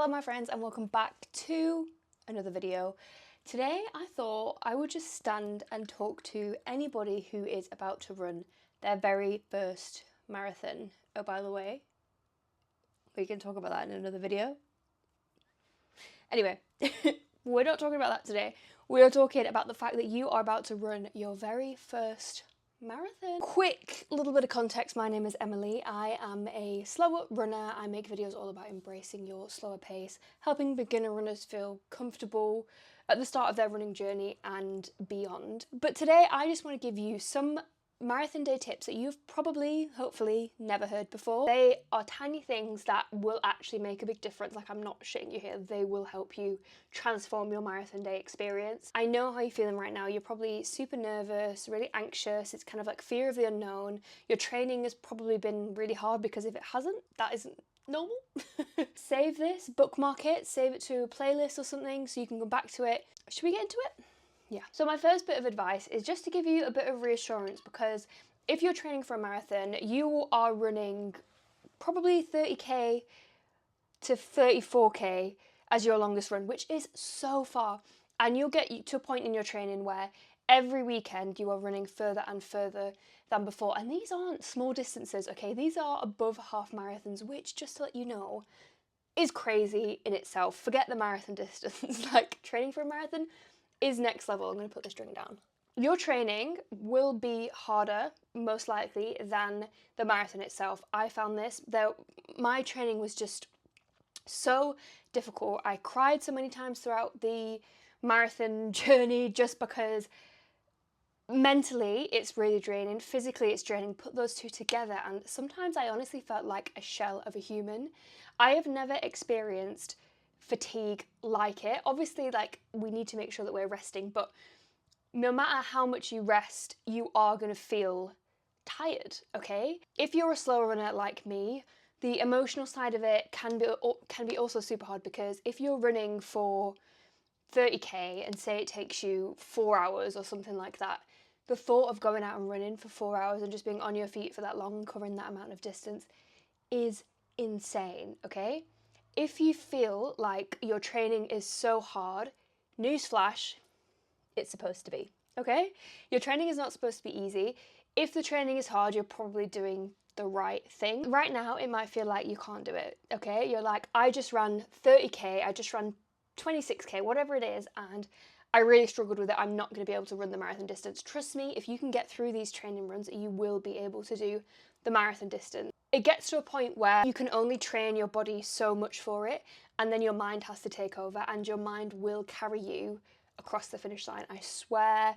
Hello my friends and welcome back to another video. Today I thought I would just stand and talk to anybody who is about to run their very first marathon. Oh, by the way, we can talk about that in another video. Anyway, we're not talking about that today. We're talking about the fact that you are about to run your very first marathon. Quick little bit of context, my name is Emily. I am a slower runner. I make videos all about embracing your slower pace, helping beginner runners feel comfortable at the start of their running journey and beyond. But today I just want to give you some marathon day tips that you've probably, hopefully, never heard before. They are tiny things that will actually make a big difference. Like, I'm not shitting you here. They will help you transform your marathon day experience. I know how you're feeling right now. You're probably super nervous, really anxious. It's kind of like fear of the unknown. Your training has probably been really hard because if it hasn't, that isn't normal. Save this, bookmark it, save it to a playlist or something so you can go back to it. Should we get into it? Yeah. So my first bit of advice is just to give you a bit of reassurance, because if you're training for a marathon, you are running probably 30k to 34k as your longest run, which is so far. And you'll get to a point in your training where every weekend you are running further and further than before. And these aren't small distances, okay? These are above half marathons, which, just to let you know, is crazy in itself. Forget the marathon distance. Like, training for a marathon is next level. I'm going to put this drink down. Your training will be harder, most likely, than the marathon itself. I found this, though my training was just so difficult. I cried so many times throughout the marathon journey just because mentally it's really draining, physically it's draining. Put those two together and sometimes I honestly felt like a shell of a human. I have never experienced fatigue like it. Obviously, like, we need to make sure that we're resting, but no matter how much you rest, you are going to feel tired, okay? If you're a slower runner like me, the emotional side of it can be also super hard, because if you're running for 30k and say it takes you 4 hours or something like that, the thought of going out and running for 4 hours and just being on your feet for that long, covering that amount of distance, is insane, okay? If you feel like your training is so hard, newsflash, it's supposed to be, okay? Your training is not supposed to be easy. If the training is hard, you're probably doing the right thing. Right now, it might feel like you can't do it, okay? You're like, I just ran 30k, I just ran 26k, whatever it is, and I really struggled with it. I'm not going to be able to run the marathon distance. Trust me, if you can get through these training runs, you will be able to do the marathon distance. It gets to a point where you can only train your body so much for it, and then your mind has to take over, and your mind will carry you across the finish line. I swear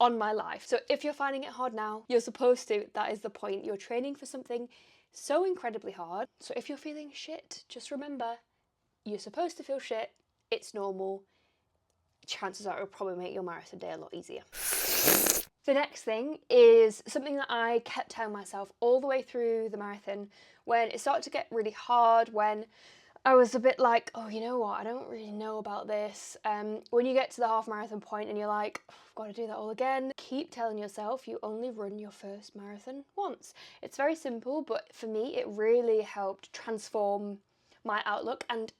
on my life. So if you're finding it hard now, you're supposed to. That is the point. You're training for something so incredibly hard. So if you're feeling shit, just remember, you're supposed to feel shit. It's normal. Chances are it'll probably make your marathon day a lot easier. The next thing is something that I kept telling myself all the way through the marathon when it started to get really hard, when I was a bit like, oh, you know what, I don't really know about this. When you get to the half marathon point and you're like, oh, I've got to do that all again, keep telling yourself you only run your first marathon once. It's very simple, but for me, it really helped transform my outlook, and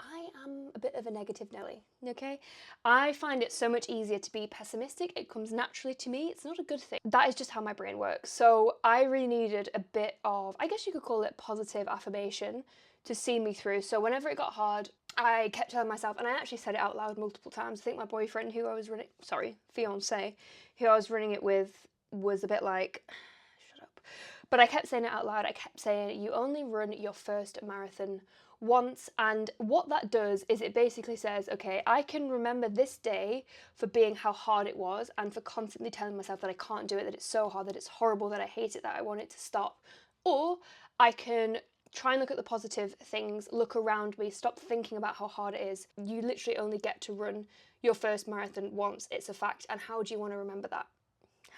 I am a bit of a negative Nelly, okay? I find it so much easier to be pessimistic. It comes naturally to me. It's not a good thing. That is just how my brain works. So I really needed a bit of, I guess you could call it positive affirmation to see me through. So whenever it got hard, I kept telling myself, and I actually said it out loud multiple times. I think my boyfriend who I was running, fiance, who I was running it with, was a bit like, shut up. But I kept saying it out loud. I kept saying, you only run your first marathon once. And what that does is it basically says, okay, I can remember this day for being how hard it was, and for constantly telling myself that I can't do it, that it's so hard, that it's horrible, that I hate it, that I want it to stop. Or I can try and look at the positive things, look around me, stop thinking about how hard it is. You literally only get to run your first marathon once. It's a fact. And how do you want to remember that?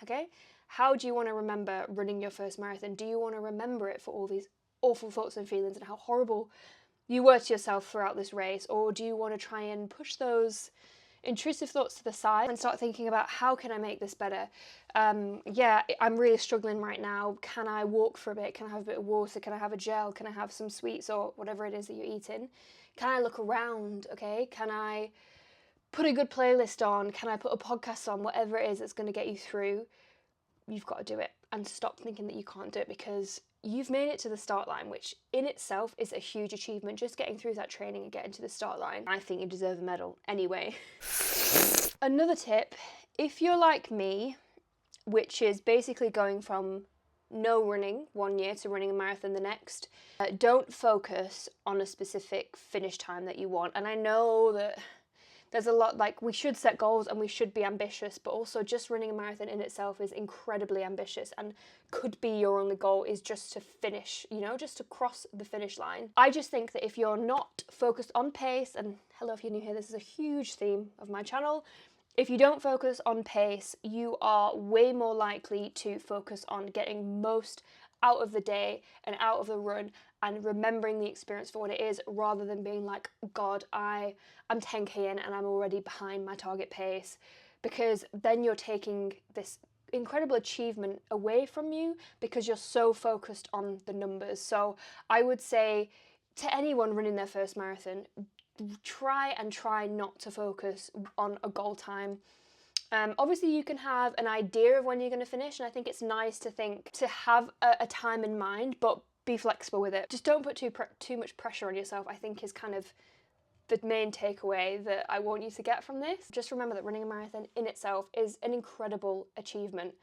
Okay? How do you want to remember running your first marathon? Do you want to remember it for all these awful thoughts and feelings and how horrible you were to yourself throughout this race? Or do you want to try and push those intrusive thoughts to the side and start thinking about, how can I make this better? Yeah, I'm really struggling right now. Can I walk for a bit? Can I have a bit of water? Can I have a gel? Can I have some sweets or whatever it is that you're eating? Can I look around? Okay, can I put a good playlist on? Can I put a podcast on? Whatever it is that's going to get you through, you've got to do it, and stop thinking that you can't do it, because you've made it to the start line, which in itself is a huge achievement. Just getting through that training and getting to the start line, I think you deserve a medal anyway. Another tip, if you're like me, which is basically going from no running one year to running a marathon the next, don't focus on a specific finish time that you want. And I know that there's a lot, like, we should set goals and we should be ambitious, but also just running a marathon in itself is incredibly ambitious, and could be your only goal is just to finish, you know, just to cross the finish line. I just think that if you're not focused on pace, and hello if you're new here, this is a huge theme of my channel, if you don't focus on pace, you are way more likely to focus on getting most out of the day and out of the run and remembering the experience for what it is, rather than being like, God, I'm 10k in and I'm already behind my target pace, because then you're taking this incredible achievement away from you because you're so focused on the numbers. So I would say to anyone running their first marathon, try not to focus on a goal time. Obviously you can have an idea of when you're going to finish, and I think it's nice to have a time in mind, but be flexible with it. Just don't put too much pressure on yourself, I think, is kind of the main takeaway that I want you to get from this. Just remember that running a marathon in itself is an incredible achievement,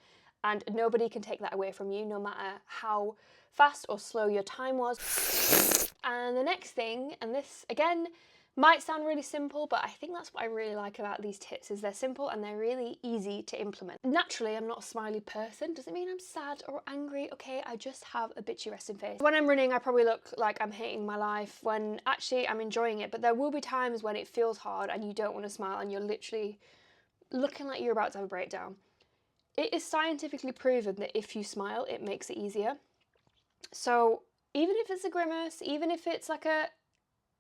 and nobody can take that away from you, no matter how fast or slow your time was. And the next thing, and this again might sound really simple, but I think that's what I really like about these tips, is they're simple and they're really easy to implement. Naturally, I'm not a smiley person. Doesn't mean I'm sad or angry, okay? I just have a bitchy resting face. When I'm running, I probably look like I'm hating my life, when actually I'm enjoying it, but there will be times when it feels hard and you don't want to smile and you're literally looking like you're about to have a breakdown. It is scientifically proven that if you smile, it makes it easier. So even if it's a grimace, even if it's like a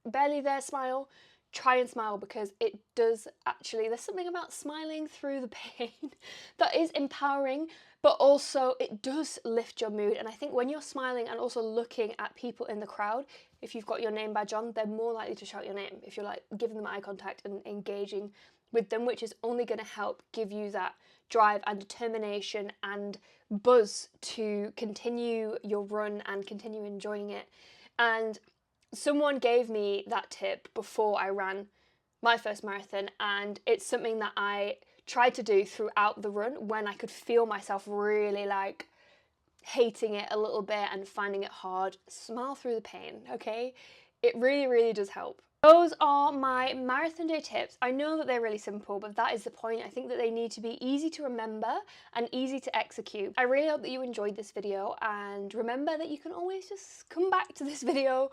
barely there smile, try and smile, because it does actually, there's something about smiling through the pain that is empowering, but also it does lift your mood. And I think when you're smiling and also looking at people in the crowd, if you've got your name badge on, they're more likely to shout your name if you're like giving them eye contact and engaging with them, which is only going to help give you that drive and determination and buzz to continue your run and continue enjoying it. And someone gave me that tip before I ran my first marathon, and it's something that I tried to do throughout the run when I could feel myself really like hating it a little bit and finding it hard. Smile through the pain, okay? It really, really does help. Those are my marathon day tips. I know that they're really simple, but that is the point. I think that they need to be easy to remember and easy to execute. I really hope that you enjoyed this video, and remember that you can always just come back to this video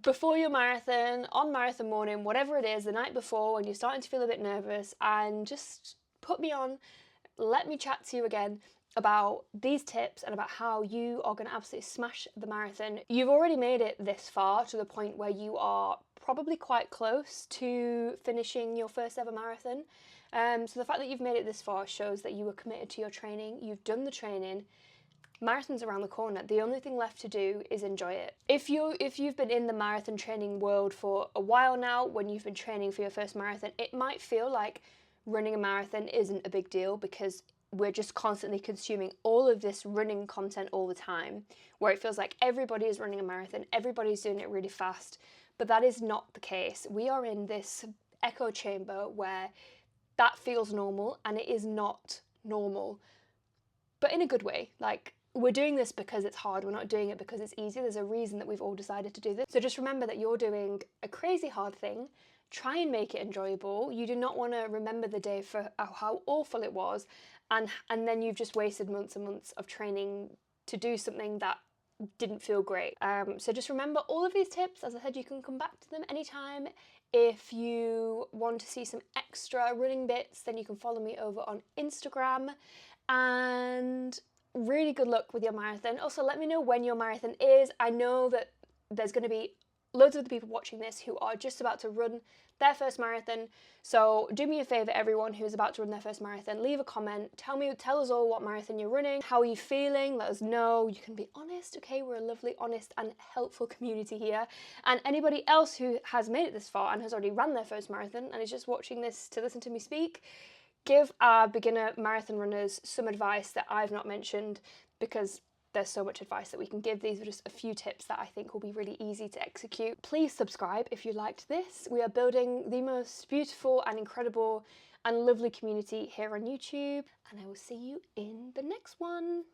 before your marathon, on marathon morning, whatever it is, the night before when you're starting to feel a bit nervous, and just put me on, let me chat to you again about these tips and about how you are going to absolutely smash the marathon. You've already made it this far, to the point where you are probably quite close to finishing your first ever marathon. So the fact that you've made it this far shows that you were committed to your training, you've done the training. Marathon's around the corner. The only thing left to do is enjoy it. If you've been in the marathon training world for a while now, when you've been training for your first marathon, it might feel like running a marathon isn't a big deal, because we're just constantly consuming all of this running content all the time, where it feels like everybody is running a marathon, everybody's doing it really fast. But that is not the case. We are in this echo chamber where that feels normal, and it is not normal, but in a good way. Like, we're doing this because it's hard, we're not doing it because it's easy. There's a reason that we've all decided to do this. So just remember that you're doing a crazy hard thing. Try and make it enjoyable. You do not want to remember the day for how awful it was, and then you've just wasted months and months of training to do something that didn't feel great. So just remember all of these tips. As I said, you can come back to them anytime. If you want to see some extra running bits, then you can follow me over on Instagram. And really good luck with your marathon. Also, let me know when your marathon is. I know that there's going to be loads of the people watching this who are just about to run their first marathon. So do me a favour, everyone who's about to run their first marathon, leave a comment, tell us all what marathon you're running, how are you feeling, let us know. You can be honest, okay? We're a lovely, honest and helpful community here. And anybody else who has made it this far and has already ran their first marathon and is just watching this to listen to me speak, give our beginner marathon runners some advice that I've not mentioned, because there's so much advice that we can give. These are just a few tips that I think will be really easy to execute. Please subscribe if you liked this. We are building the most beautiful and incredible and lovely community here on YouTube, and I will see you in the next one.